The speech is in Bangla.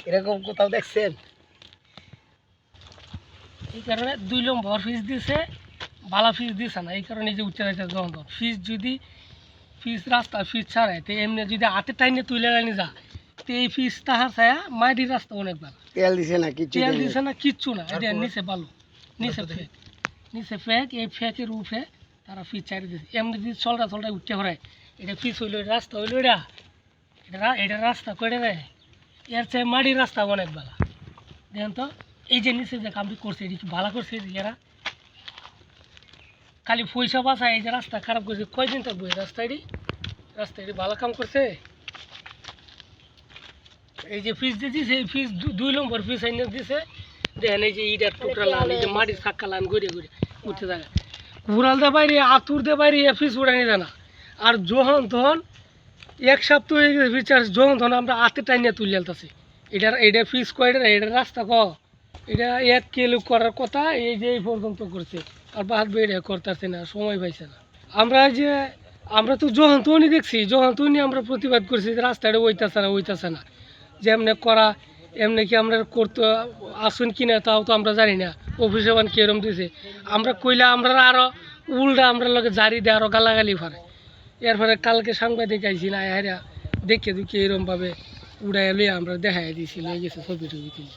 এরকম কোথাও দেখছেন? এই কারণে 2 নম্বর ফিস দিছে, ভালো ফিস দিছে না, এই কারণে এই যে উঠতে যাইতে যখন ফিস যদি ফিস রাস্তা ফিস ছাড়ায় তো এমনি যদি হাতে টাইনে তুলে আনি যা তো এই ফিস তাহার ছায়া মাটির রাস্তা অনেক ভালো। তেল দিছে না কিছু? তেল দিছে না কিচ্ছু না, এটা নিচে বালু, নিচে ফেক এই ফেকের উপরে তারা ফিস ছাড়ি দিছে। এমনি যদি চলটা উঠতে হরায় এটা ফিস হইলো, রাস্তা হইলো, এটা রাস্তা করে দেয়, এর চেয়ে মাটির রাস্তা অনেক ভালো। দেখেন তো এই যে নিচে যে কামটি করছে এটি কি ভালো করছে? এরা খালি পয়সা বাঁচায়, এই যে রাস্তা খারাপ করছে, কয়দিন থাকবো এই রাস্তাটি ভালো কাম করছে? এই যে ফিস দিয়েছে, এই ফিস 2 নম্বর ফিস আইনে দিছে। দেখেন এই যে ইটার টুকরা লান, এই যে মাটির চাক্কা লান ঘুরে উঠতে থাকে, ঘুরাল দে বাইরে আতুর দে বাইরে ফিস উড়ানি দেয় না। আর যখন তখন 1 সপ্তাহ হয়ে গেছে ফিচার, যখন তখন আমরা হাতে টাইনে তুলে আলতেছি। এটা ফিস কয়টা, এটা রাস্তা এটা 1 কিলো করার কথা, এই যে এই পর্যন্ত করছে, আর বাদ বেড়ে করতেছে না, সময় পাইছে না। আমরা তো যখন তখনই দেখছি, যখন তখনই আমরা প্রতিবাদ করছি যে রাস্তাটা হইতাছে না, যে এমনি করা, এমনি কি আমরা করতে আসুন কিনা তাও তো আমরা জানি না, অফিসে বান কিরম দিছে। আমরা কইলে আমরা আরও উল্টা আমরা লোকে জারি দেয়, আরও গালাগালি ফারে। এরপরে কালকে সাংবাদিক আইছি না, দেখে এরমভাবে উড়াই লইয়া আমরা দেখাই দিয়েছি, লয়ে গেছে ছবি টবি তুলে।